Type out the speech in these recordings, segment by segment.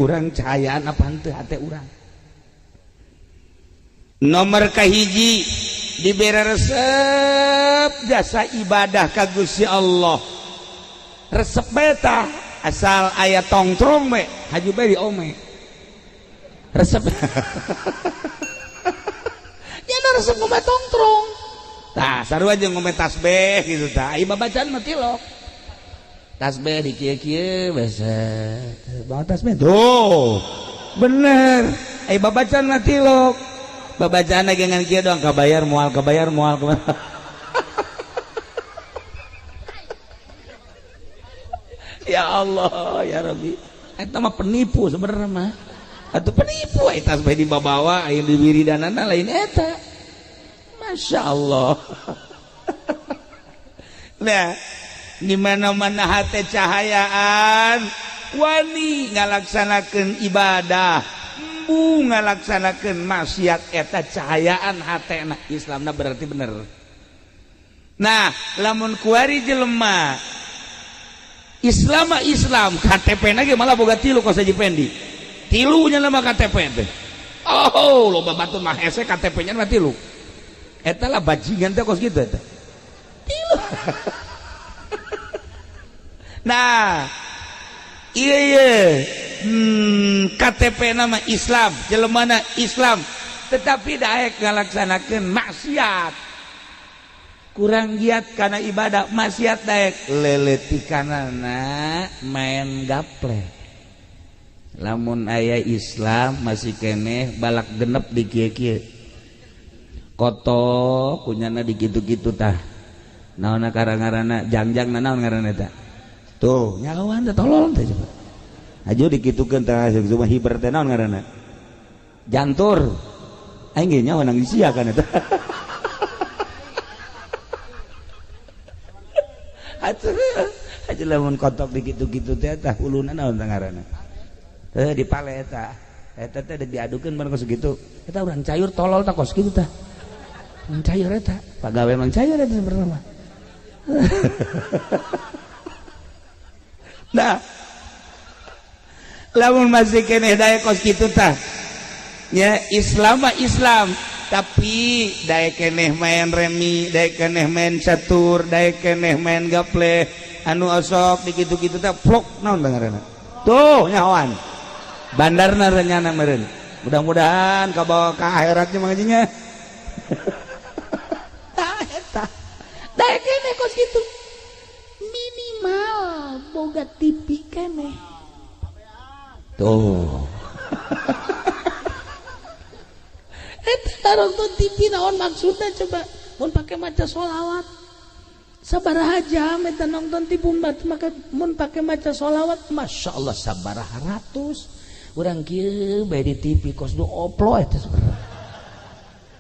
urang cahayaan apa henteu hate urang. Nomor kahiji diberi resep jasa ibadah ka Gusti Allah. Resep beta asal aya tongtrong we haju bae diome. Resep nya resep ngombe tongtrong. Tah sarua jeung ngombe tasbih gitu tah. Ai babacaan mah tilok. Tasbih di kieu-kieu beset. Bawa tasbih. Tuh. Bener. Ai babacaan mah tilok. Babacaan lagi ngan kieu doang kabayar moal Ya Allah ya Rabbi eta mah penipu sebenarnya mah atuh penipu eta tasbih dibawa aya di wiridanana lain eta Masya Allah. Nah di mana-mana hate cahayaan wani ngalaksanakeun ibadah ngalaksanakeun maksiat eta cahayaan hatena Islamna berarti bener. Nah lamun kuari jelema Islam KTP-na ge malah boga tilu kos Haji Pendi tilunya nama KTP teh oh loba batur mah hese KTP-nya mah tilu eta lah bajingan teh kos kitu eta tilu. Nah iya KTP nama Islam jelemana Islam tetapi daek ngalaksanakeun maksiat kurang giat karena ibadah maksiat daek leletikanana main gaple. Lamun aya Islam masih keneh balak genep di kieu-kieu koto kunyana di kitu-kitu tah naonna karangarana jangjang naon ngaranna eta tuh nyawan teh tolol teh coba aju dikitukeun tah cuma hiber teh naon ngaranna jantur aing ge nyawa nang disiakan eta aja lamun kotok dikitu-kitu teh tah uluna naon tah ngaranna dipale eta teh diadukeun bareng kos kitu eta urang cayur tolol tah kos kitu tah urang cayur eta pagawe mang cayur eta sebenarnya mah. Nah lamun masih keneh daek kos kitu tah ya Islam mah Islam tapi daek keneh main remi daek keneh main catur daek keneh main gaple anu osok di kitu-kitu teh vlog naon ngaranna tuh nyawan bandarna renyana meureun mudah-mudahan kabawa ka akhiratnya mangajinya. Tah eta daek keneh kos kitu minimal boga TV keneh tuh. Eta nonton TV naon maksudna coba mun pake maca sholawat sabaraha jam eta nonton TV mun pake maca sholawat Masya Allah sabaraha ratus urang kieu bae di TV kos do oplo eta sebenarnya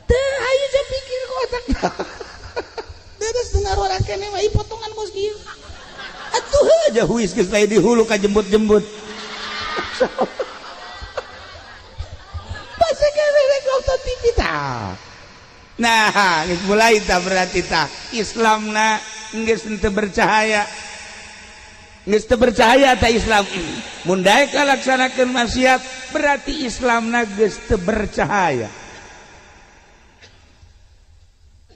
teh ayo ja pikir ku otak beres dengar orang keneh mah potongan kos kieu atuh aja huis geus lain di hulu ka jembut-jembut. Nah geus mulai tah berarti tah Islamna geus teu bercahaya geus teu bercahaya tah Islam mun daek kalaksanakeun maksiat berarti Islamna geus teu bercahaya.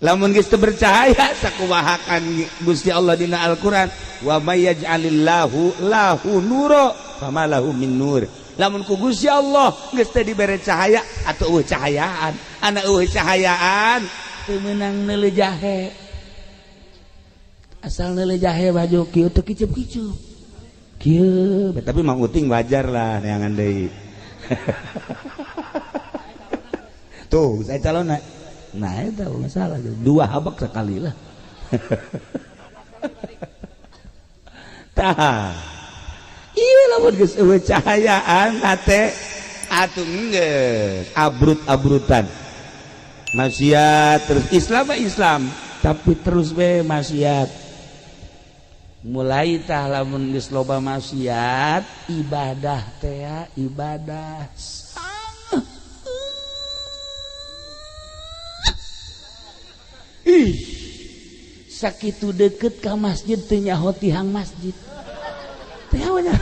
Lamun geus teu bercahaya sakumahakan Gusti Allah dina Al-Qur'an wa may yaj'alillahu lahu nura fama lahu min nur. Lamun ku Gusti Allah geus teu dibere cahaya atuh eueuh cahayaan ana eueuh cahayaan teu meunang neuleuh jahe asal neuleuh jahe baju kieu teu kicup-kicup kieu tapi mang uting wajar lah neangan deui tuh saya calonna nah eta masalah dua habak sekali lah. Tah iya lamun geus eueuh cahayaan hate atuh geus abrut-abrutan maksiat terus Islam mah Islam tapi terus we maksiat mulai tah lamun geus loba maksiat ibadah teh ibadah ih sakitu deket ka masjid teu nyaho tihang masjid teh awalnya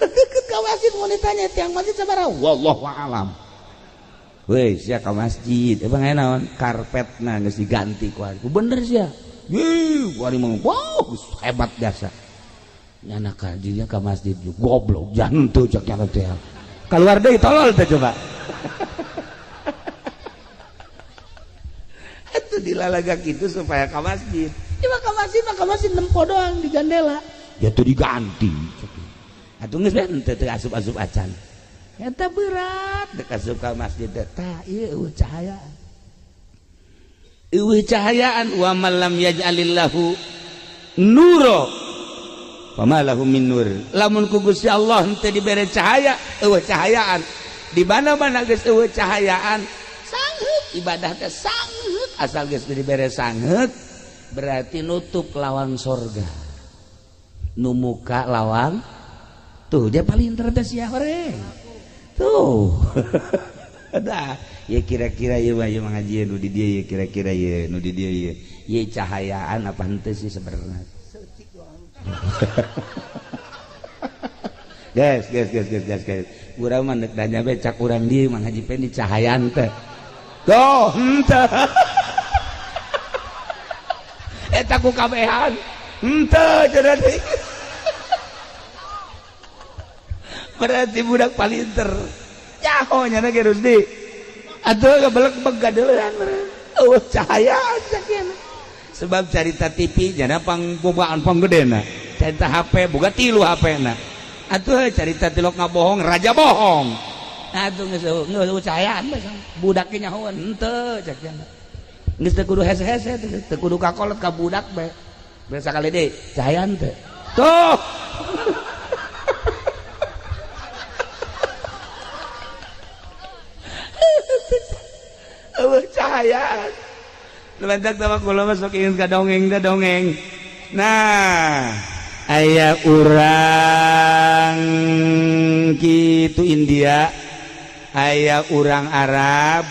deket ke masjid mau ditanya tiang masjid sabaraha wallahu a'lam. Weh sia ka masjid emang naon karpetna geus diganti ku ari bener sia ye ku ari mah wow hebat biasa nyana ka dinya ka masjid goblok jantu cek nya teh keluar deui tolol teh coba atuh dilalaga kitu supaya ka masjid cuma ka masjid nempo doang di jendela ya tuh diganti atuh geus teu teu asup-asup acan eta berat dek asup ka masjid tah ieu cahayaan cahayaan wa man lam yaj'alillahu nuro pamalahu min nur lamun ku Gusti Allah teu dibere cahaya cahayaan di mana-mana geus cahayaan sangheut ibadah teh sangheut asal geus dibere sangheut berarti nutup lawan sorga nu muka lawan tuh dia paling teu sia horeng tuh dah ya kira-kira ieu mah ngaji nu di dieu kira-kira ieu nu di dieu ieu cahayaan apa henteu sih sebenarnya guys urang mah neuk danya be cak urang dieu mah ngaji pen di cahayaan teh tuh henteu eta ku kabehan henteu cenah deui berarti budak palinter nyaho nyana ge Rusdi atuh gebelek begadeuan cahayaan sakieu sebab carita TV nyana pangbogaan panggedena carita HP boga 3 HP-na atuh carita tilok ngabohong raja bohong atuh geus cahayaan budak ge nyahoan henteu cek cenah geus teu kudu hese-hese teu kudu kakolot ka budak be sakali deui cahayaan teh tuh cahayaan lementak tawa kula masuk ingin ka dongeng da dongeng nah aya urang kitu India aya urang Arab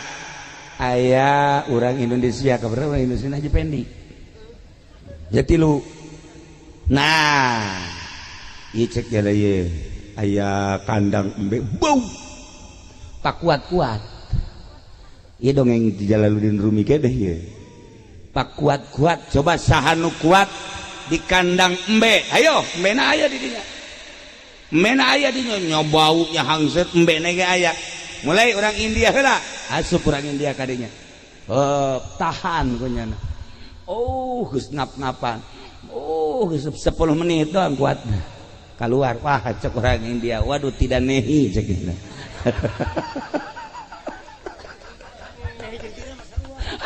aya urang Indonesia kaberapa urang Indonesia Haji Pendi jadi lu nah ieu cek jala ieu aya kandang embe bau pak kuat-kuat ieu dongeng di Jalaluddin Rumi ge deh ieu pak kuat-kuat coba saha nu kuat di kandang embe ayo embena aya di dinya embena aya di dinya nyobau nya hangset embena ge aya mulai orang India heula asup urang India ka dinya tahan ku nyana geus ngap-ngapan geus 10 menit doang kuatna keluar wah cek urang India waduh tidak nehi cek gitu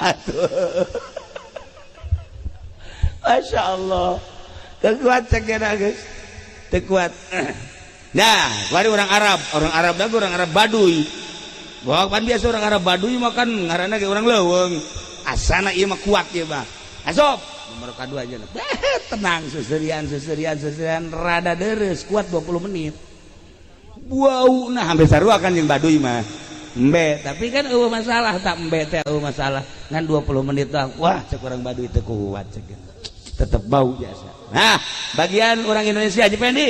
aduh Masya Allah kekuat cekena guys tekuat nah kemarin orang Arab dah orang Arab Baduy bahwa kan biasa orang Arab Baduy makan ngaranna ge orang leuweung asana ieu mah kuat ieu mah asop nomor kadua aja tenang seserian rada deres kuat 20 menit wow nah hampir sarua kan jeung Baduy mah embe tapi kan masalah tak embe teh masalah ngan 20 menit doang wah cek orang Baduy teu kuat cek tetep bau biasa nah bagian orang Indonesia Haji Pendi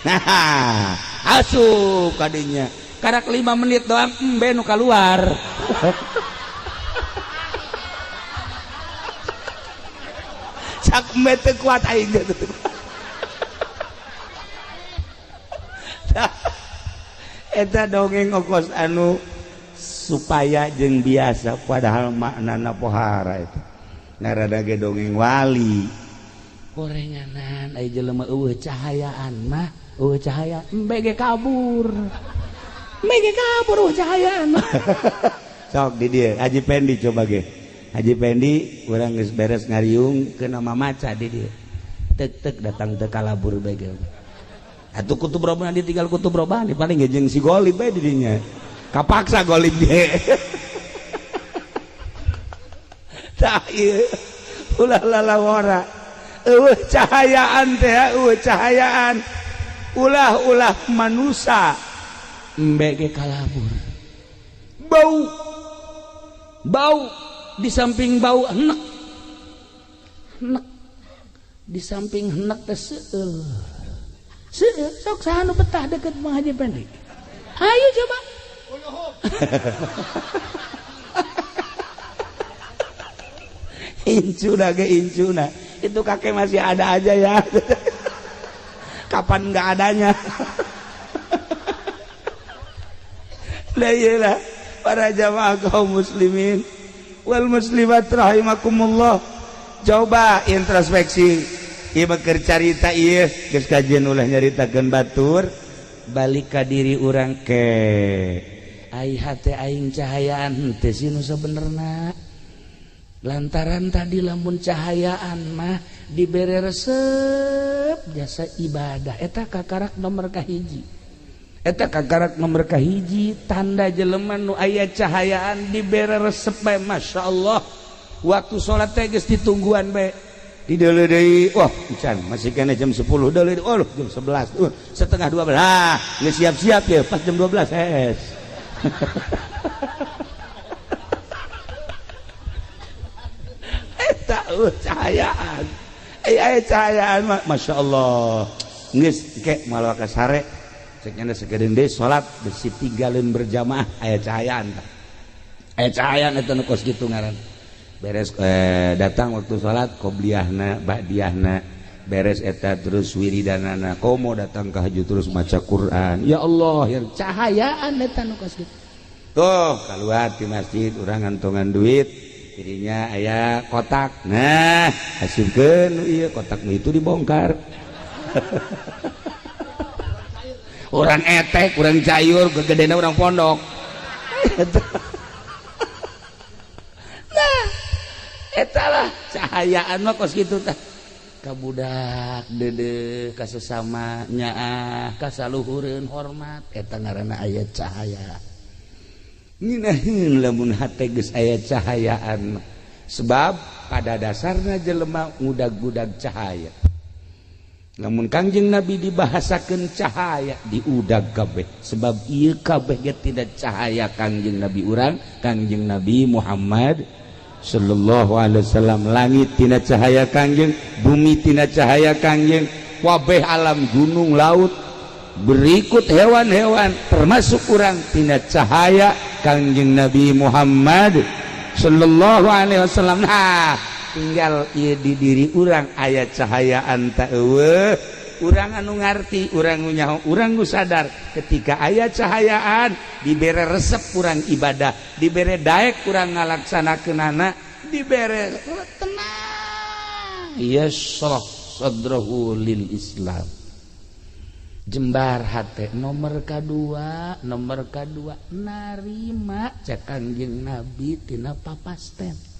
nah asup kadinya karak 5 menit doang embe nu keluar cak embe teu kuat aing teh eta dongeng ongkos anu supaya jeung biasa padahal maknana pohara itu narada ge dongeng wali gorenganan aya jelema eueuh cahayaan mah eueuh cahaya embe ge kabur eueuh cahayaan sok di dieu Haji Pendi coba ge Haji Pendi urang geus beres ngariung ke nama maca di dieu tek datang teu kalabur bae ge atuh kutub robahan ditinggal kutub robahan paling ge jeung si golib bae di dinya kapaksa golib ge tah ieu ulah lalawara eueuh cahayaan teh eueuh cahayaan ulah manusia embe ge kalabur bau di samping bau henek di samping henek teh seueuh sok saha nu betah deket Mang Haji Pendi. Ayo coba. Incuna itu kakek masih ada aja ya. Kapan nggak adanya? Lah iyalah para jamaah kaum muslimin wal muslimat rahimakumullah, coba introspeksi. Ieu keur carita ieu geus kajian ulah nyaritakeun batur balik ka diri urang ke ai hate aing cahayaan teh sinu sabenerna. Lantaran tadi lamun cahayaan mah dibere resep jasa ibadah eta kakarak nomor kahiji. Eta kakarak nomor kahiji tanda jelema nu aya cahayaan dibere resep bae masyaallah. Waktu salat teh geus ditungguan bae. Di deuleu deui wah can masih kena jam 10 deuleu jam 11 setengah 12 geus siap-siap ya pas jam 12 es. Eta cahayaan aya cahayaan masya Allah geus ke malah ka sare cenah sagedeung deui salat besi tinggalin berjamaah aya cahayaan aya cahayaan eta nu kos kitu ngaran beres datang waktu salat qobliyahna ba'diyahna beres eta terus wiridanana komo datang ka haju terus maca Quran ya Allah yang cahayaan eta nu kos kitu tuh kaluar di masjid urang ngantongan duit dirinya aya kotak nah hasilkeun ieu kotak itu dibongkar. Orang etek urang cayur gegedena urang pondok. Nah eta lah cahayaan mah kos kitu tah ka budak deudeuh ka sesama nyaah ka saluhureun hormat eta ngaranna aya cahaya. Nginaheun lamun hate geus aya cahayaan sebab pada dasarna jelema ngudag-udag cahaya. Lamun Kangjeng Nabi dibahasakeun cahaya diudag kabeh sebab ieu kabeh ge tidak cahaya Kangjeng Nabi urang Kangjeng Nabi Muhammad sallallahu alaihi wasallam. Langit tina cahaya Kangjeng, bumi tina cahaya Kangjeng, kabeh alam gunung laut berikut hewan-hewan termasuk urang tina cahaya Kangjeng Nabi Muhammad sallallahu alaihi wasallam. Nah tinggal ieu di diri urang aya cahayaan ta eueuh urang anu ngarti urang nu nyaho urang nu sadar ketika aya cahayaan dibere resep urang ibadah dibere daek urang ngalaksanakeunana dibere tenang yashrah sadrahu lil Islam jembar hate nomor kadua narima cak Kangjeng Nabi tina papasten.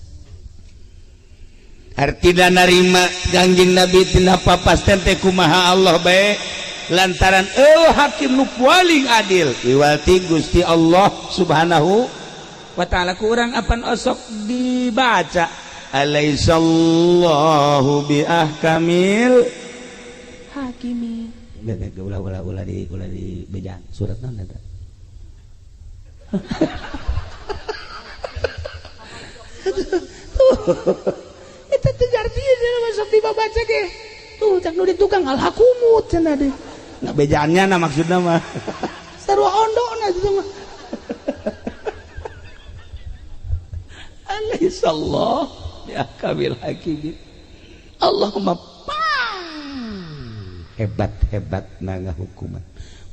Artina narima Kangjeng Nabi tina papasten teh kumaha Allah bae lantaran hakim nu paling adil iwalti Gusti Allah Subhanahu wa taala ku urang apan osok dibaca alaisallahu bi ahkamil hakimin ulah di bejaan surat naon eta eta teh artinya masuk dibaca ge tuh cak nu ditukang alhakumut cenah deui na bejaannya na maksudna mah sarua ondona itu mah alaihissallah ya kabil hakim Allahumma hebat na ngahukuman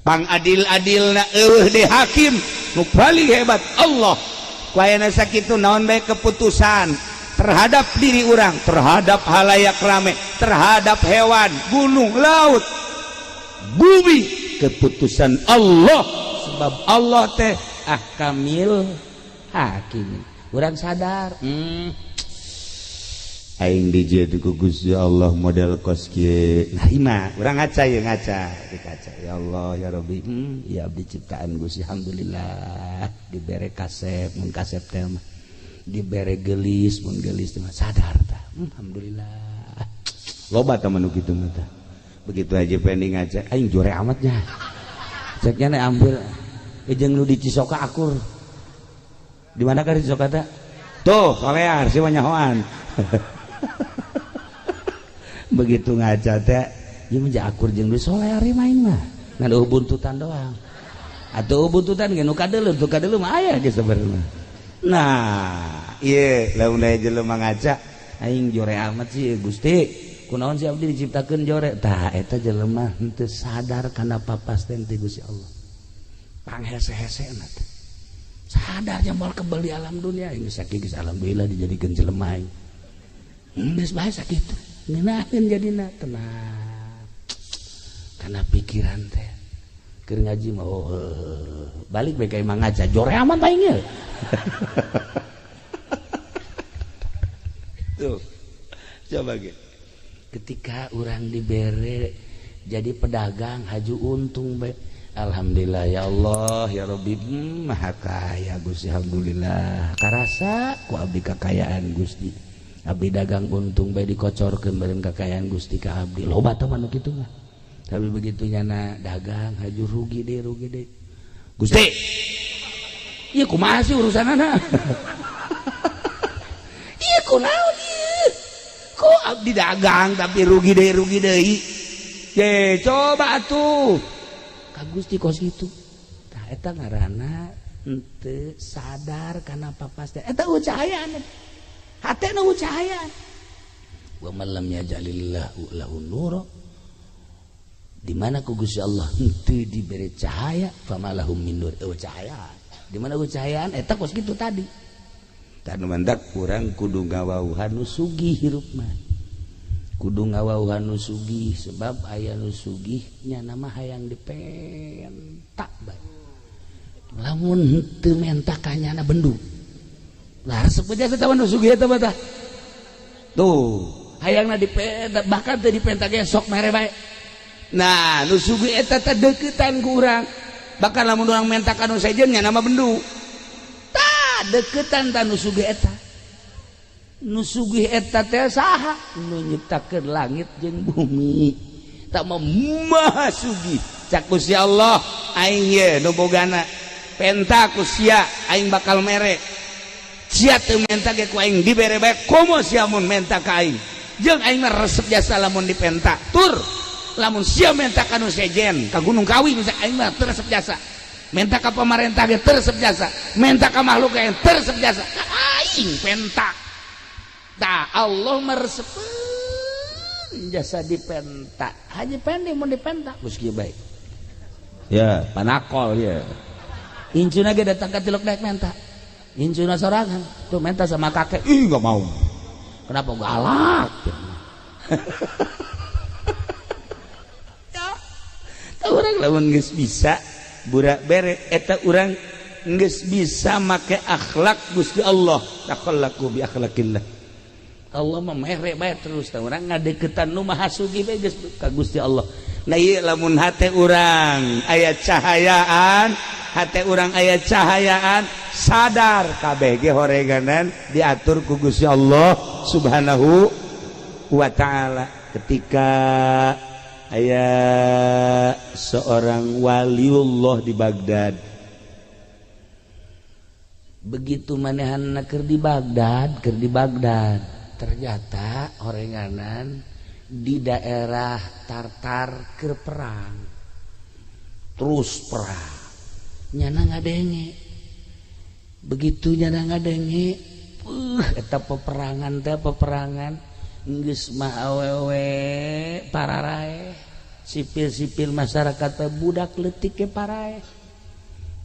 pang adil-adilna eueuh de hakim nu paling hebat Allah kuayana sakitu naon bae keputusan terhadap diri orang, terhadap halayak rame, terhadap hewan, gunung, laut, bumi, keputusan Allah sebab Allah teh ahkamil hakim. Urang sadar aing dijieun ku Gusti Allah model kos kieu narima urang ngaca ya dikaca ya Allah ya Rabbi ya abdi ciptaan Gusti alhamdulillah dibere kasep mun kasep teh dibere gelis mun gelis teh sadar tah alhamdulillah loba tah manu kitu mah tah begitu aja pending ngaca aing jore amatnya ceknya ambil jeung nu di Cisoka akur di mana ka di Cisoka teh tuh solear si nyahoan begitu ngaca teh ieu mah akur jeung deui soleh ari main mah ngan buntutan doang atuh buntutan ge nu kadeuleuh tu kadeuleuh mah aya ge sabarna nah ieu lamun aya jelema ngaca aing jore amat sih Gusti kunaon si abdi diciptakeun jore tah eta jelema henteu sadar kana papasten ti Gusti Allah panghese-hesena teh sadar jambal kebal di alam dunia geus sakitu geus alhamdulillah dijadikeun jelema aing geus bae sakitu ngeunaheun jadina tenang kana pikiran teh keur ngaji mah balik bae ka imang ngaca jore aman aing ye tuh coba ge ketika orang dibere jadi pedagang haju untung bae alhamdulillah ya Allah ya Rabbi maha kaya Gusti alhamdulillah karasa ku abdi kakayaan Gusti abdi dagang untung bae dikocorkeun bareng kakayaan Gusti ka abdi loba teh manu kitu mah tapi begitu nyana dagang haju rugi deh Gusti ieu kumaha sih urusanana ieu kunaon ieu kok abdi dagang tapi rugi deui ye coba atuh ka Gusti kos kitu tah eta ngaranna henteu sadar kana papasten eta cahayaan hatena cahayaan wa man lam yajalillahu lahu nura di mana ku Gusti Allah henteu diberi cahaya famalahum min nur cahayaan di mana cahayaan eta kos kitu tadi karena mandak kurang kudu ngawauhan nu sugih hirup mah kudu ngawauhan nu sugih sebab aya nu sugih nya nama hayang dipentak bae lamun henteu menta kanyana bendu lah sepuja teh nu sugih eta mah tah tuh hayangna dipentak bahkan teu dipentak ge sok mere bae nah nu sugih eta teh deuketan ku urang bakal lamun urang menta ka nu sejen nya nama bendu deketan tanu sugih eta nu sugih eta teh saha nu nyiptakeun langit jeung bumi tak maha sugih cak Gusti Allah aing ye nu bogana penta ku sia aing bakal mere sia teu menta ge ku aing dibere bae komo sia mun menta ka aing jeung aing mah resep jasa lamun dipenta tur lamun sia menta ka nu sejen ka Gunung Kawi misalnya aing mah teu resep jasa menta ka pamarentah ge tersep jasa menta ka makhluk ge tersep jasa ka aing penta tah Allah meresepkeun jasa dipenta haji pendek mun dipenta geus kieu bae ya panakol ya incuna ge datang ka tiluk daek menta incuna sorangan tuh menta sama kakek ih enggak mau kenapa galak ya orang lamun geus bisa burak bere eta urang geus bisa make akhlak Gusti Allah takhallaku bi akhlakillah Allah mah mere bae terus tah urang ngadeukeutan nu maha sugih bae geus ka Gusti Allah nah ieu lamun hate urang aya cahayaan hate urang aya cahayaan sadar kabeh ge horeganan diatur ku Gusti Allah Subhanahu wa taala ketika aya seorang waliullah di Baghdad begitu manehanna keur di Baghdad ternyata horenganan di daerah Tartar keur perang terus perang nyana ngadenge begitu nyana ngadenge eta peperangan teh peperangan geus mah awewe pararae sipil-sipil masyarakat budak leutik ke parae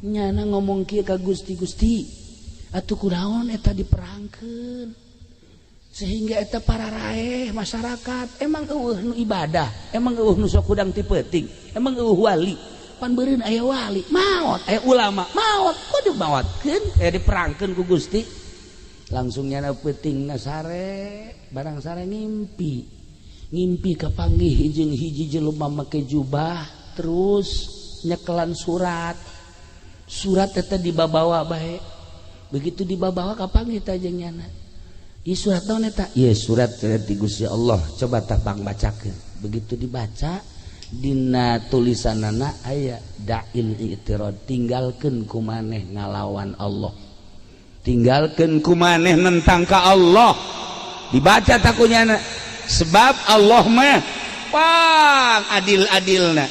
nyana ngomong kieu ka Gusti atuh kunaon eta diperangkeun sehingga eta pararae masyarakat emang eueuh nu ibadah emang eueuh nu sok hudang ti peuting emang eueuh wali pan beureun aya wali maot aya ulama maot kudu maotkeun aya diperangkeun ku Gusti langsung nyana peuting sare barang sare ngimpi kapanggih jeung hiji jelema make jubah terus nyekelan surat eta dibabawa bae begitu dibabawa kapanggih teh jeung nyana ieu surat naon eta ieu surat ti Gusti Allah coba tah pang bacakeun begitu dibaca dina tulisanana aya da'il i'tirad tinggalkeun ku maneh ngalawan Allah tinggalkeun ku maneh nentang ka Allah dibaca takunyana sebab Allah mah pang adil-adilna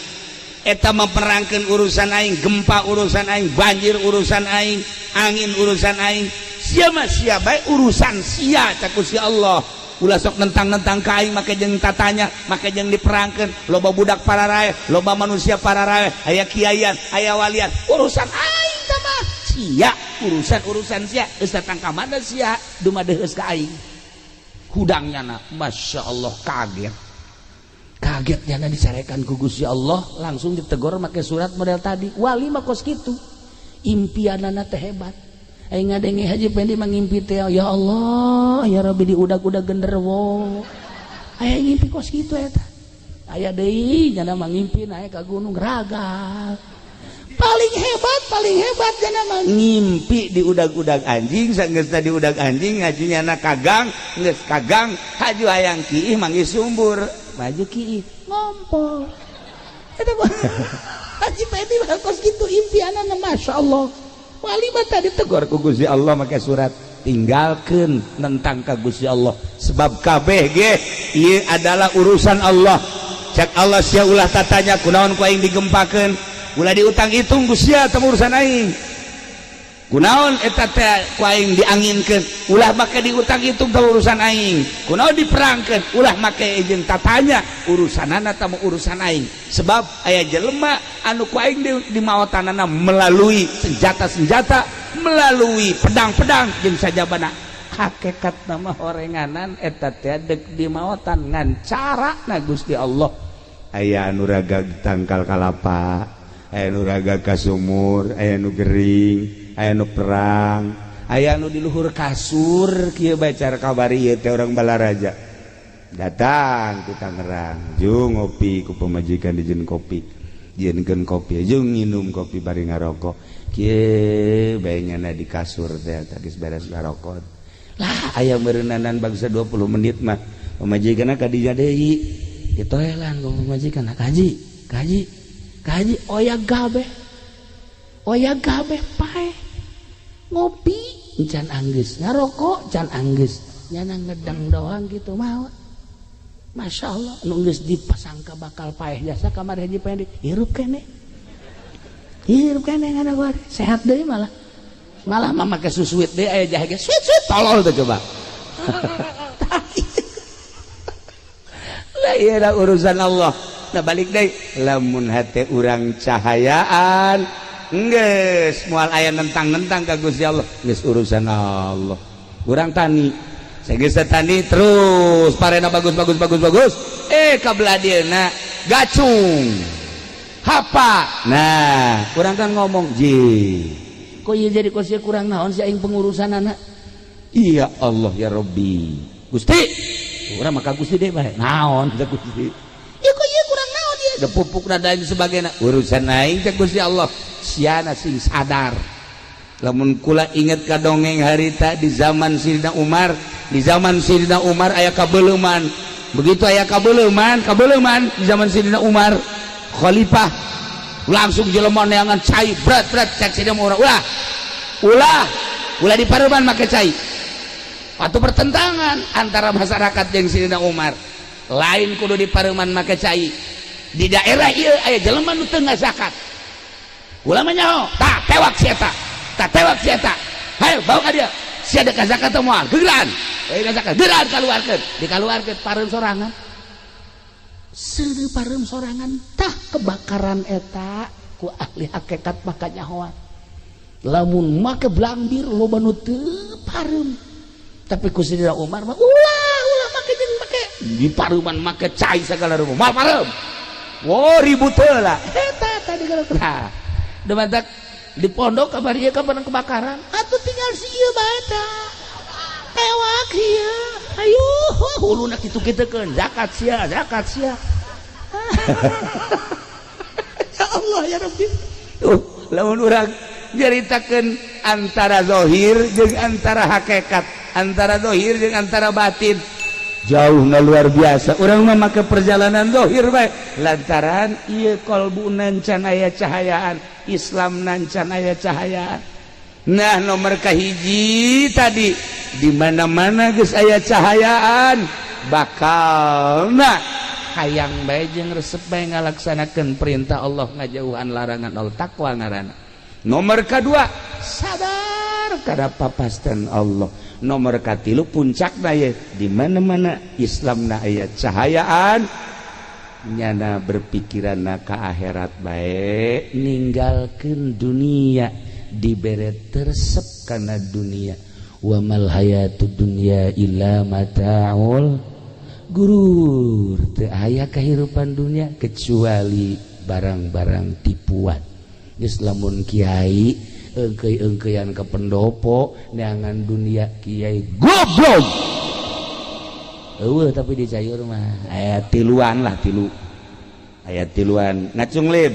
eta memperangkan urusan aing, gempa urusan aing, banjir urusan aing, angin urusan aing, sia baik urusan sia cak Gusti Allah. Ulah sok nentang-nentang ka aing make jeung tatanya, make jeung diperangkeun, loba budak para rae, loba manusia para rae, aya kiaian, aya walian, urusan aing tah mah sia, urusan sia, geus datang ka mana sia, dumadeheus ka aing. Hudangnya Masya Allah kagetnya disarekan ku Gusti Allah, langsung ditegur make surat model tadi. Wali mah kos kitu, impianana teh hebat. Aing ngadenge Haji Pendi mangimpi teh, ya Allah ya Rabbi diudag-udag genderuwo. Aya ngimpi kos kitu eta. Aya deui nya mangimpi naik ka gunung ragal. Paling hebat cenah mah ngimpi diudag-udag anjing, saenggeus tadi udag anjing ngajunya anak kagang, geus kagang haju hayang kiih manggih sumbur, maju kiih ngompol. Eta Haji Pendi mah kos kitu impianana masyaallah. Wali mah tadi tegur ku Gusti Allah make surat, tinggalkeun nentang ka Gusti Allah sebab kabeh ge ieu adalah urusan Allah. Cak Allah sia ulah tatanya kunaon ku aing digempakeun, ulah diutang hitung Gusti teh urusan aing. Kunaon eta teh ku aing dianginkeun, ulah make diutang hitung teh urusan aing. Kunaon diperangkeun, ulah make jeung tatanya urusanana teh urusan aing. Sebab aya jelema anu ku aing di maotanana melalui senjata-senjata, melalui pedang-pedang jeung sajabana. Hakikat nama horenganan eta teh deuk di maotan ngan carana Gusti Allah. Aya anu raga tangkal kalapa, aya anu raga ka sumur, aya anu gering, aya anu perang, aya anu di luhur kasur. Kieu bae cara kabari ieu teh urang Balaraja. Datang ke Tangerang, jung ngopi ku pemajikan dijieun kopi, jieunkeun kopi, jung nginum kopi bari ngarokok. Kieu bae nyana di kasur teh geus beres ngarokok. Lah aya meureunnanan bangsa 20 menit mah pemajikanna ka dinya deui. Ditoelan ku pemajikan, kaji oya gabe pae ngopi can anggeus, ngarokok can anggeus, nyana ngedang doang gitu mah. Masya Allah nu geus dipasangka bakal paeh jasa kamar Haji Pendi, hirup kene ngana gua sehat deui malah mah make susuit deui aya jahe ge suit tolol tuh coba. Lah ieu urusan Allah. Nah balik deui, lamun hate urang cahayaan geus moal aya nentang-nentang ka Gusti Allah, geus urusan Allah. Urang tani sageus tani terus parena bagus kabelah dieuna gacung hapa. Nah urang kan ngomong ji kok ieu jadi kosia kurang naon si aing pengurusanana. Iya Allah ya Rabbi Gusti urang maka Gusti deui bae naon teh Gusti ieu kok ieu kurang naon ieu da pupukna dan sebagainya urusan aing teh Gusti Allah siana sing sadar. Lamun kula inget ka dongeng harita di zaman Sidina Umar, di zaman Sidina Umar aya kabeuleman, begitu aya kabeuleman di zaman Sidina Umar khalifah langsung jelema neangan cai berat cek Sidina Umar ulah di pareuman make cai. Waktu pertentangan antara masyarakat jeung Sidina Umar, lain kudu di pareuman make cai. Di daerah ieu aya jelema nu teu ngazakat. Ulama nyaho, tah tewak si eta. Hayo bawa ka dia. Si ada kazakat teh moal, gegeran. Euy kazakat, gegeran kaluarkeun. Dikaluarkeun pareum sorangan. Seudeuh pareum sorangan tah kebakaran eta ku ahli hakikat maka nyahoan. Lamun make blambir loba nu teu pareum. Tapi ku Sidina Umar mah ulah make jeung make di pareuman make cai sagala rupa. Moal pareum. Wo ribut heula. Eta tadi kalau tah. Demantak di pondok kabar ieu kapan kebakaran atuh tinggal si ieu bae tah tewak ieu ayo huluna kitu-kitukeun zakat sia ya Allah ya Rabbi. Lamun urang nyaritakeun antara zahir jeung antara hakikat, antara zahir jeung antara batin jauh luar biasa. Urang mah make perjalanan zahir bae lantaran ieu qalbuna can aya cahayaan, Islam nancan aya cahayaan. Nah nomor kahiji tadi di mana-mana geus aya cahayaan bakalna hayang bae jeung resep bae ngalaksanakeun perintah Allah ngajauhan larangan Allah takwa ngaranna. Nomor kedua sadar kana papasten Allah. Nomor katilu puncakna ye di mana-mana Islamna aya cahayaan nyana berpikiranna ka akhirat bae ninggalkeun dunia dibere tersep kana dunia. Wa mal hayatud dunya illa mata'ul gurur. Teu aya kahirupan dunia kecuali barang-barang tipuan. Geus lamun kiai engkeuy-engkeuyan ka pendopo neangan dunia kiai goblok. Eueuh tapi di cayur mah aya tiluan lah tilu. Aya tiluan ngacung lib.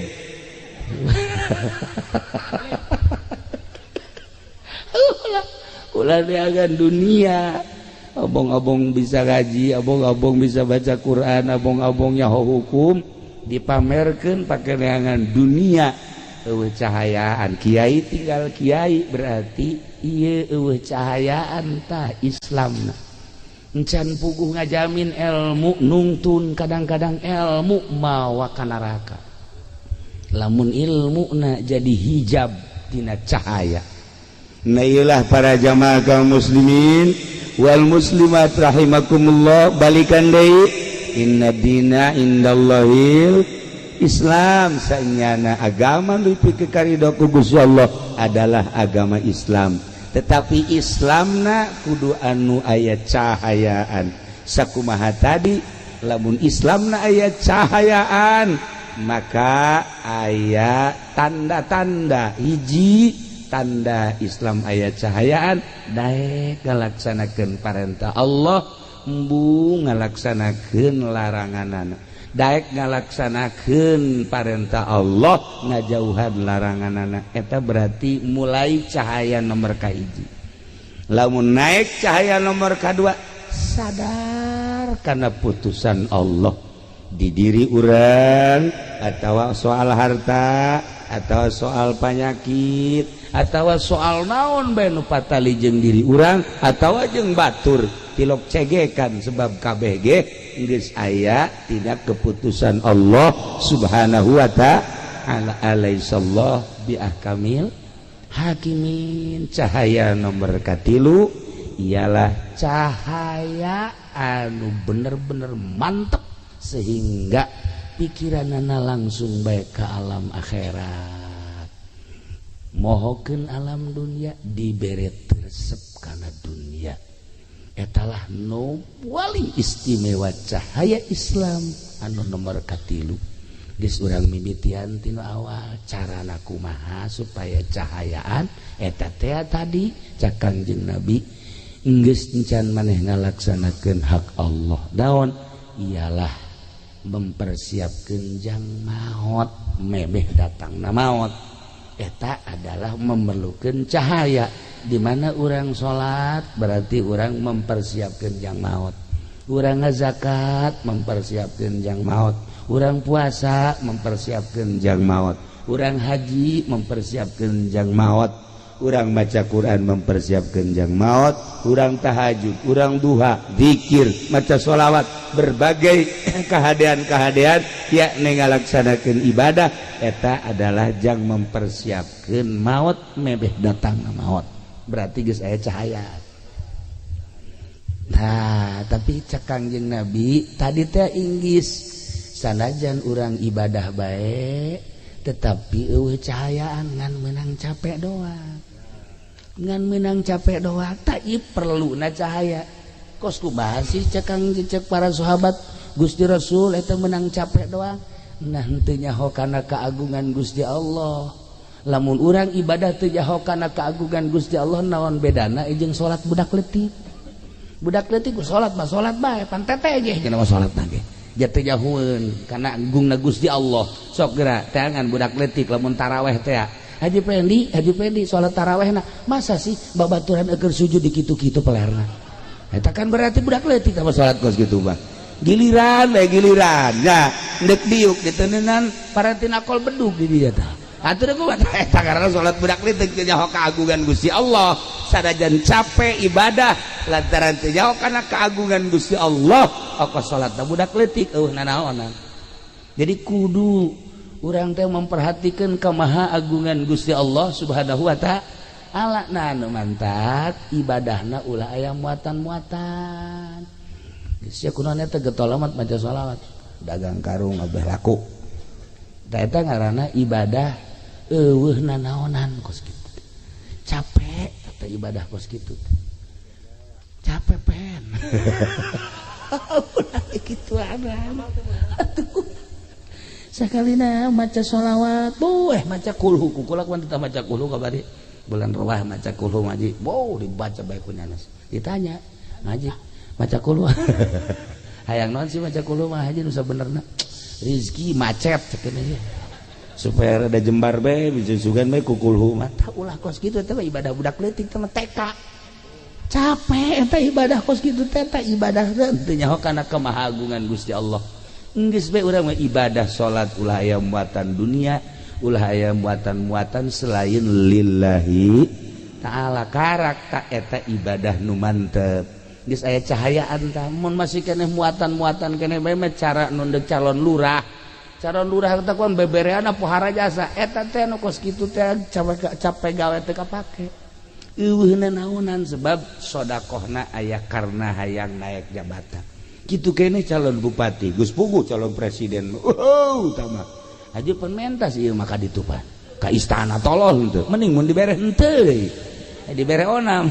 Ulah neangan dunia. Abong-abong bisa ngaji, abong-abong bisa baca Quran, abong-abong nyaho hukum dipamerkeun pake neangan dunia. Eueuh cahayaan kiai tinggal kiai berarti ieu eueuh cahayaan tah Islamna. Encan puguh ngajamin ilmu nungtun kadang-kadang ilmu mawa ka neraka. Lamun ilmuna jadi hijab tina cahaya. Nah iyalah para jamaah kaum muslimin wal muslimat rahimakumullah, balikan deui inna dina indallahil Islam. Saenyana agama nepi ka karidho ku Gusti Allah adalah agama Islam. Tetapi Islamna kudu anu aya cahayaan. Sakumaha tadi lamun Islamna aya cahayaan maka aya tanda-tanda. Hiji tanda Islam aya cahayaan daek ngalaksanakeun parentah Allah, embu ngalaksanakeun laranganana. Daek ngalaksanakeun parentah Allah, ngajauhan laranganana. Eta berarti mulai cahaya nomor kahiji. Lamun naik cahaya nomor kedua, sadar karena putusan Allah di diri urang, atau soal harta, atau soal penyakit, atau soal naon bae nu patali jeung diri urang, atau jeung batur tilok cegekan sebab kabeh ge geus aya tina keputusan Allah Subhanahu wa ta'ala. Alaihissallah bi ahkamil hakimin. Cahaya nomor katilu ialah cahaya anu bener-bener mantep sehingga pikiranana langsung baik ke alam akhirat. Mohokeun alam dunia dibere resep kana dunia. Etalah nu paling istimewa cahaya Islam anu nomor katilu. Geus urang mimitian tina awal carana kumaha supaya cahayaan eta teh tadi cak Kangjeng Nabi geus encan maneh ngalaksanakeun hak Allah. Daon ialah mempersiapkan jang maut mebeh datangna maut. Eta adalah memerlukan cahaya. Di mana orang sholat berarti orang mempersiapkan jang maut. Orang ngazakat mempersiapkan jang maut. Orang puasa mempersiapkan jang maut. Orang haji mempersiapkan jang maut. Orang baca Quran mempersiapkan jang maut. Orang tahajud, orang duha, zikir, maca sholawat, berbagai kehadean-kehadean yakni ngalaksanakeun ibadah eta adalah jang mempersiapkan maut mebeh datang maut. Berarti geus aya cahaya. Nah, tapi cak Kangjeng Nabi tadi teh inggis sanajan urang ibadah bae tetapi eueuh cahayaan ngan meunang capek doang. Ngan menang capek doang tak perlu na cahaya. Kos kumaha sih cek para sahabat Gusti Rasul eta menang capek doang. Nah teu nyaho kana keagungan Gusti Allah. Lamun urang ibadah teu nyaho kana keagungan Gusti Allah naon bedana jeung salat budak leutik. Budak leutik ku salat mah salat bae pan teteh ge cenah salatna ge. Ja teu nyahoeun kana agungna Gusti Allah. Sok geura teangan budak leutik lamun tarawih teh Haji Pendi sholat tarawehna masa sih babaturan eker sujud di kitu-kitu pelerna. Eta kan berarti budak leutik sama sholat kos gitu bang. Giliran ya ndek diuk diteneunan paratina kol bedug di dieu tah. Atur kumaha eta karena salat budak leutik teu nyaho kaagungan Gusti Allah. Sadajan capek ibadah lantaran teu nyaho kana kaagungan Gusti Allah, ongkos salatna budak leutik nanaonan. Jadi kudu urang teh memperhatikan kamaha agungan Gusti Allah Subhanahu wa taala. Nah anu mantap ibadahna ulah aya muatan-muatan. Geus ya kunaon eta getol amat maca shalawat. Dagang karung abeh laku. Da eta ngaranna ibadah nanaonan kos kitu. Capek eta ibadah kos kitu. Capek pen. Ulah kitu aran. Atuh. Sakalina maca shalawat, maca kulhu kukulak teu maca kulhu kabari. Bulan Rawah maca kulhu ngaji. Dibaca bae ku nyanes. Ditanya, ngaji maca kulhu. Hayang naon sih maca kulhu mah haji nu sabenerna. Rizki macet cenah ieu. Supaya ada jembar be bisa sugan be kukulhu mah tah ulah kos kitu teh ibadah budak leutik teh TK capek eta ibadah kos kitu teh ibadah teu nyaho kana kemahagungan Gusti Allah geus be urang mah ibadah salat ulah aya muatan dunia ulah aya muatan-muatan selain lillahi taala karak ta eta ibadah nu mantep geus aya cahayaan tah mun masih keneh muatan-muatan keneh bae mah cara nu calon lurah calon lurah teh kuan bebereana pohara jasa eta teh nu kos kitu teh capek gawe teh kapake eueuhna naonan sebab sedekahna aya karna hayang naek jabatan kitu keneh calon bupati Gus Pugu calon presiden utama haji penmentas ieu maka ditupan ka istana tolol henteu mending mun dibere henteu dibere onam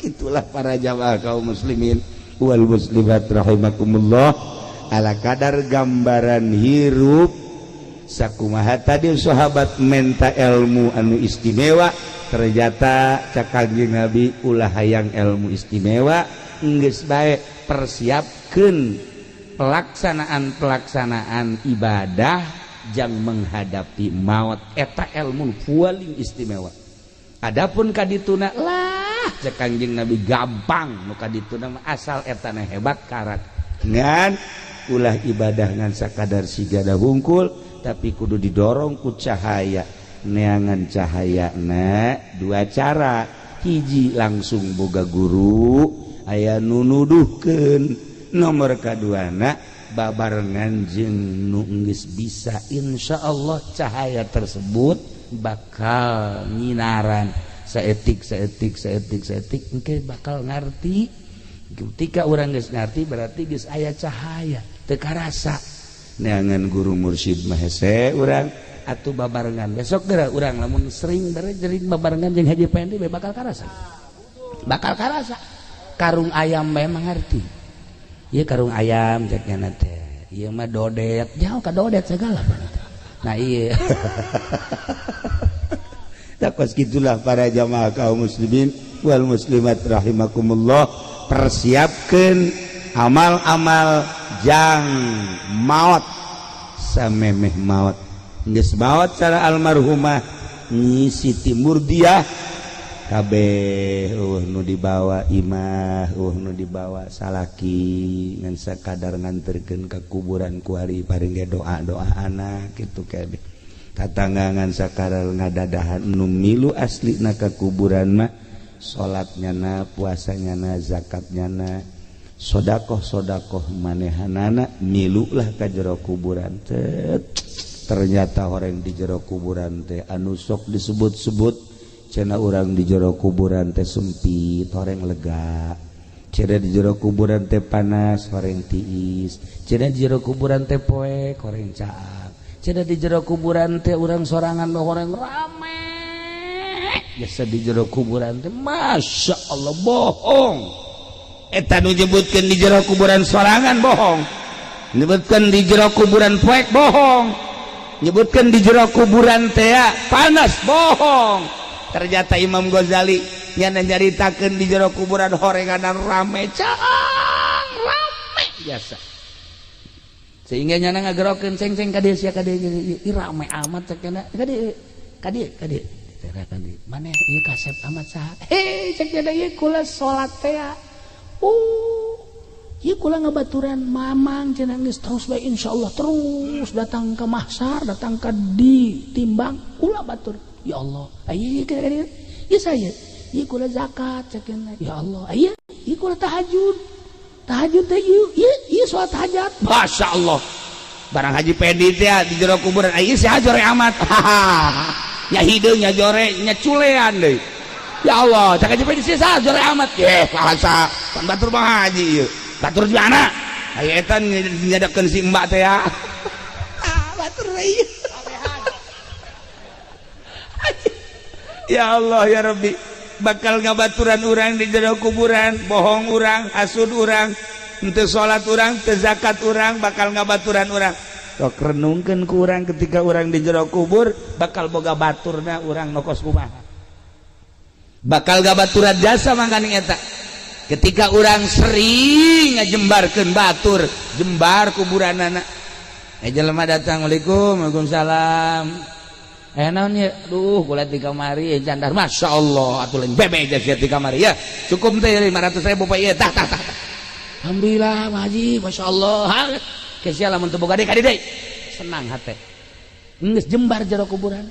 kitulah para jamaah kaum muslimin wal muslimat rahimakumullah ala kadar gambaran hirup sakumaha tadi sahabat menta ilmu anu istimewa ternyata cakaging Nabi ulah hayang ilmu istimewa geus bae persiapkeun pelaksanaan ibadah jang menghadapi maut eta ilmu paling istimewa adapun kadituna lah cakaging Nabi gampang nu kadituna asal etana hebat karat ngan ulah ibadah ngan sakadar sigada hungkul tapi kudu didorong ku cahaya neangan cahaya na dua cara hiji langsung boga guru aya nu nuduhkeun nomor kaduana babarengan jeung nu geus bisa insyaallah cahaya tersebut bakal nyinaran saetik engke bakal ngarti ketika orang geus ngarti berarti geus aya cahaya teu karasa neangan guru mursyid mah hese urang atuh babarengan besok geura urang lamun sering jering babarengan jeung Haji Pendi bakal karasa karung ayam memang ngarti ieu karung ayam cekna teh ieu mah dodet jauh ka dodet segala nah ieu takos gitulah para jamaah kaum muslimin wal muslimat rahimakumullah persiapkan amal-amal jang maut samemeh maut geus maut cara almarhumah Nyi Siti Murdiah kabeh nu dibawa imah nu dibawa salaki ngan sakadar nganterkeun ka kuburan ku ari paring doa-doa anak kitu kabeh tatanggangan sakadar ngadadahan nu milu aslina ka kuburan mah salatnya na puasanya na zakatnya na sodakoh manehanana milulah ka jero kuburan teh ternyata orang di jero kuburan teh anu sok disebut-sebut cenah urang di jero kuburan teh sempit horeng lega cenah di jero kuburan teh panas horeng tiis cenah di jero kuburan teh poek horeng caak cenah di jero kuburan teh urang sorangan horeng rame biasa di jero kuburan teh masya Allah bohong eta nu nyebutkeun di jero kuburan sorangan bohong nyebutkeun di jero kuburan poek bohong nyebutkeun di jero kuburan teh panas bohong ternyata Imam Ghazali nyana nyaritakeun di jero kuburan horenganan rame caang rame biasa sehingga nyana ngagerokeun ceng-ceng ka dieu sia ka dieu rame amat cenah ka dieu mana ieu kasep amat saha cek nya ieu kula salat teh ieu kula ngabaturan mamang cenah geus tos bae insyaallah terus datang ke mahsyar, datang ke ditimbang kula batur. Ya Allah, aya ieu ieu saya. Ieu kula zakat cekeun. Ya Allah, aya ieu kula tahajud. Tahajud teh ieu salat hajat. Masyaallah. Barang Haji Pedi teh di jero kuburan aya si hajore amat. Nya hideung nya jore nya culean deui. Ya Allah, cak Haji Pedi si hajore amat. Bahasa pan batur mah haji ieu. Batur di mana? Aya eta nyadakeun si mbak teh ya. Batur ieu. Ya Allah ya Rabbi, bakal ngabaturan urang di jero kuburan, bohong urang, hasud urang, henteu salat urang, teu zakat urang, bakal ngabaturan urang. Sok renungkeun ku urang ketika urang di jero kubur, bakal boga baturna urang nokos kumaha. Bakal ngabaturan jasa mangkani eta. Ketika urang sering ngajembarkeun batur, jembar kuburanana. Jelema datang, Waalaikumsalam. Naon ya, duh kulit di kamari jandar, masya Allah, atuh lain bebe aja di kamari ya, cukup teh 500.000 pak ya, tah. Alhamdulillah, Haji, masya Allah, kesia lamun teu boga deui kadi deui, senang hate, geus jembar jero kuburan,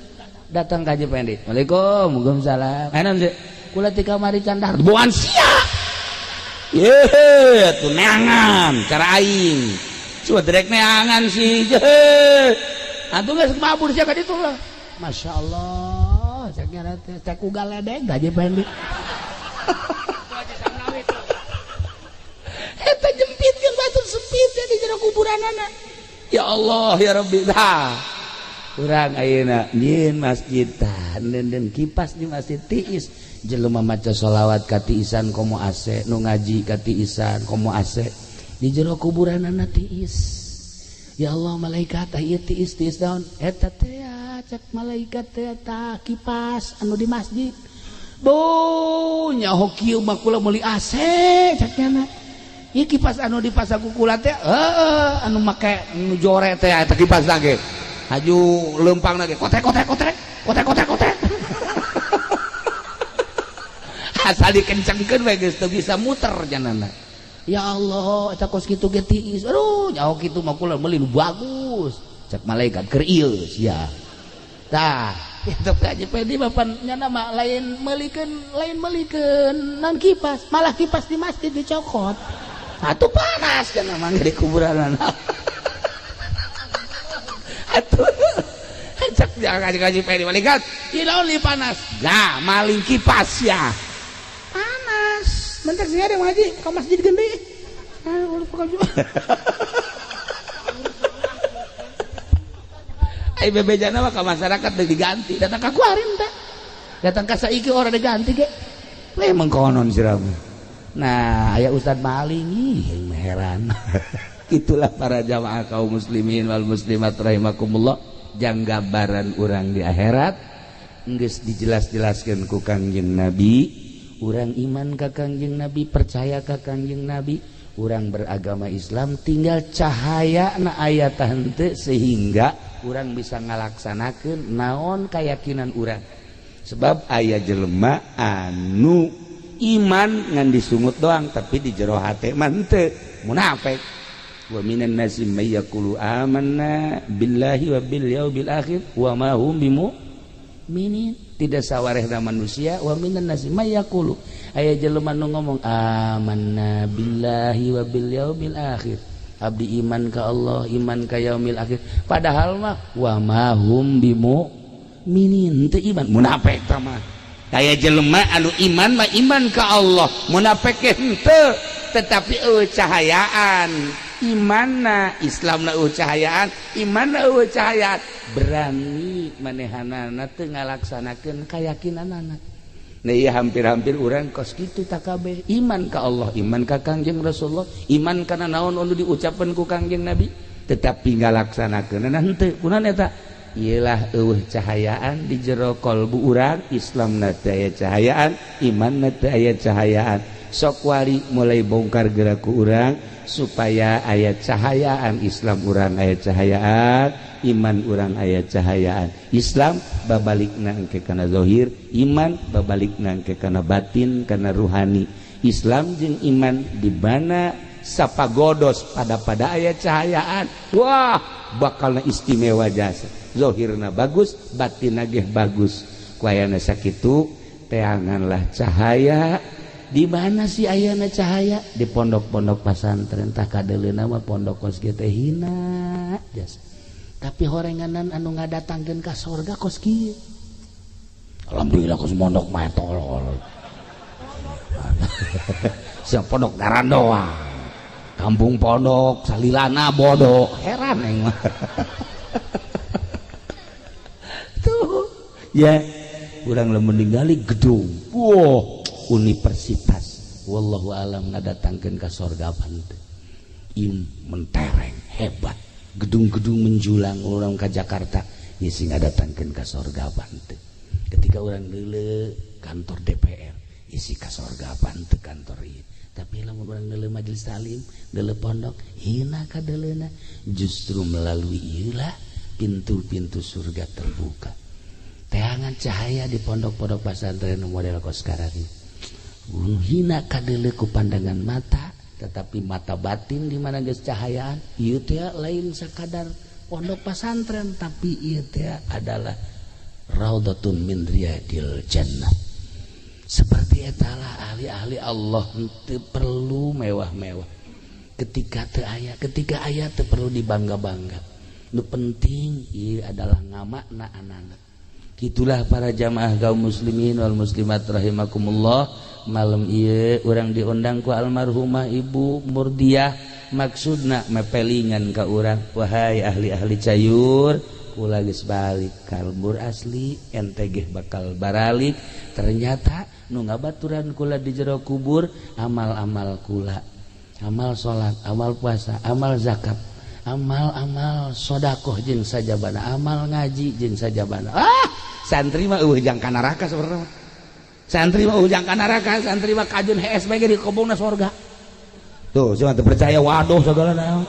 datang ka Haji Pendi, Waalaikumsalam, naon sih, kulit di kamari jandar, boan sia, ye, tuh neangan, cara aing, cuma direk neangan sih, atuh geus mabur sia ka ditu lah. Masya Allah, cak ugal ledeng Haji Pendi. Eta jempit kan batur sepit di jero kuburanana. Ya Allah ya Rabbi, urang ayeuna nyieun masjid tah dan kipas di masjid tiis, jelema maca sholawat ka tiisan komo AC, nu ngaji ka tiisan komo AC, di jero kuburanana tiis. Ya Allah, malaikat ieu tiis daun eta teh cek malaikat eta kipas anu di masjid. Bo nyaho kieu mah kula meuli AC cekna. Ieu kipas anu dipasaku kula teh anu make nu jore teh eta kipas lagi. Haju leumpang lagi kotek. Asal dikencengkeun we geus teu bisa muter janana. Ya Allah, eta kos kitu ge tiis. Aduh, nyaho kitu mah kula meuli nu bagus. Cek malaikat keur ieu sia. Tah, itu Haji Pendi bapaknya nama lain melikeun non kipas, malah kipas di masjid dicokot. Atuh panas kan nama di kuburan. Atuh cek jangan Haji Pendi malaikat, ieu naon li panas. Nah, maling kipas ya. Panas. Mentek sing ada Haji ka masjid gede. Bebejana mah ka masyarakat udah diganti, datang ka kuarin teh, datang ka saiki orang diganti ge, mengkonon sirama. Nah, aya Ustad maling, ih heran. Itulah para jamaah kaum muslimin wal muslimat rahimakumullah, janggabaran urang di akhirat, geus dijelas-jelaskeun ku Kangjeng Nabi, urang iman ka Kangjeng Nabi, percaya ka Kangjeng Nabi, urang beragama Islam, tinggal cahaya na ayat henteu sehingga urang bisa ngalaksanakeun naon keyakinan urang. Sebab aya jelema anu iman ngan disungut doang tapi di jero hate mah henteu, munafik. Wa minan nasi may yaqulu amanna billahi wa bil yaumil akhir wa ma hum bimu'minin. Tidak sawarehna manusia wa minan nasi may yaqulu, aya jelema nu ngomong amanna billahi wa bil yaumil akhir, abdi iman ka Allah, iman ka yaumil akhir, padahal mah wa ma hum bimu'minin, teu iman, munafik tah mah. Kaya jelema anu iman mah iman ka Allah, munafik ge henteu, tetapi eueuh cahayaan. Imanna Islamna eueuh cahayaan, imanna eueuh cahayaan, berani manehanana teu ngalaksanakeun kayakinanana. Nah iya hampir-hampir urang kos kitu tak kabeh, iman ka Allah, iman ka Kangjeng Rasulullah, iman kana naon anu diucapkeun ku Kangjeng Nabi, tetapi ngalaksanakeunna henteu. Kunaon eta? Iyalah eueuh cahayaan di jero kalbu urang, Islamna teu aya cahayaan, imanna teu aya cahayaan. Sok wari mulai bongkar gerak ku urang supaya aya cahayaan, Islam urang aya cahayaan, iman urang aya cahayaan. Islam babalikna engke kana zahir, iman babalikna engke kana batin, kana ruhani. Islam jeung iman di mana sapagodos pada ayat cahayaan wah bakalna istimewa jasa zahirna bagus batinna ge bagus ku ayana sakitu teanganlah cahaya. Di mana sih ayana cahaya? Di pondok-pondok pesantren tah kadeleuna mah pondok kos ge teh hina jasa. Tapi horenganan anu ngadatangkeun ka sorga kos kieu. Alhamdulillah kos mondok mah tolol. Siap pondok ngaran doang. Kampung pondok salilana bodoh. Heran aing mah. Tuh. Ya, urang lamun ningali gedung. Wow, universitas. Wallahu alam ngadatangkeun ka sorga teh. Mentereng hebat. Gedung-gedung menjulang orang ke Jakarta ya sing ngadatangkeun ka sorga teh. Ketika orang leuleuh kantor DPR isi ka sorga teh kantor ieu. Tapi lamun urang leuleuh majelis taklim, leuleuh pondok, hina ka deleuna. Justru melalui ieulah pintu-pintu surga terbuka. Teangan cahaya di pondok-pondok pesantren model kos sekarang ini. Hina ka deleuleuh ku pandangan mata, tetapi mata batin di mana geus cahayaan ieu teh lain sakadar pondok pesantren tapi ieu teh adalah raudhatun min riyadil jannah. Seperti etalah ahli-ahli Allah teu perlu mewah-mewah. Ketika aya teu perlu dibangga-bangga. Nu penting ieu adalah ngamakna anak-anak. Kitulah para jamaah kaum muslimin wal muslimat rahimakumullah. Malam ieu urang diundang ku almarhumah Ibu Murdiah maksudna mepelingan ka urang wahai ahli-ahli cayur kula geus balik kalbur asli ente ge bakal baralik ternyata nu ngabaturan kula di jero kubur amal-amal kula amal salat amal puasa amal zakat amal-amal sedekah jeung sajabana amal ngaji jeung sajabana santri mah jang ka neraka saudara. Santri mah ujang ka neraka, santri mah kajun HSBG di kobongna surga. Tuh, cuma percaya waduh segala naon.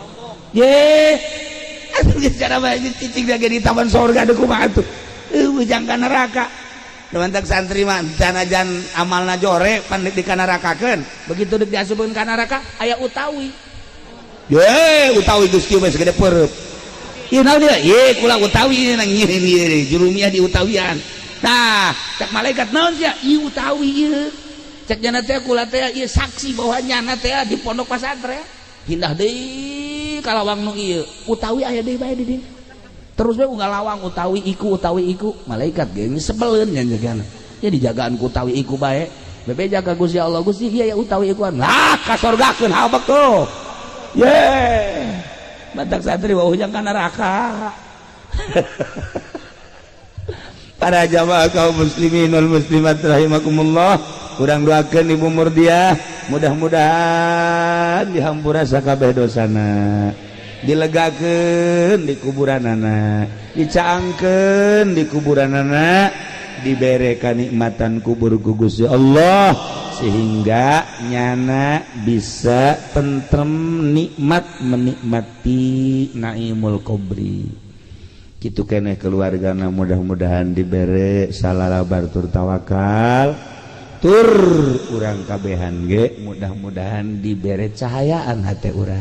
Ye. Atuh geus cara bae cicing lagi di taman surga deuk kumaha atuh. Ujang ka neraka. Lamuntak santri mah sanajan amalna jore pan di ka nerakakeun. Begitu deuk diasupkeun ka neraka aya utawi. Ye, utawi geus kieu segede peureub. Ieu naon dia? Ye, kula utawi nang ngieu jurumiah di utawian. Nah, cek malaikat naon sia? Ieu utawi ieu. Cek jana teh kula teh ieu saksi bahwa nyana teh di pondok pesantren. Hindah deui kalawang nu ieu. Utawi aya deui bae di dieu. Terus bae unggal lawang utawi iku. Malaikat ge sebeleun nya jagana. Ya dijagaan ku utawi iku bae. Bebe jaga Gusti Allah, Gusti ieu ya utawi ikuan. Lah ka sorgakeun habek tuh. Ye. Batak santri wah ujang ka neraka. Para jamaah kaum muslimin wal muslimat rahimakumullah, urang doakeun Ibu Murdiah mudah-mudahan dihampura sakabeh dosana, dilegakeun di kuburanana, dicaangkeun di kuburanana, dibere kanikmatan kubur ku Gusti Allah sehingga nyana bisa tentrem nikmat menikmati naimul kubri. Kitu keneh keluargana mudah-mudahan dibere salarabar tur tawakal tur urang kabehan ge mudah-mudahan dibere cahayaan hate urang.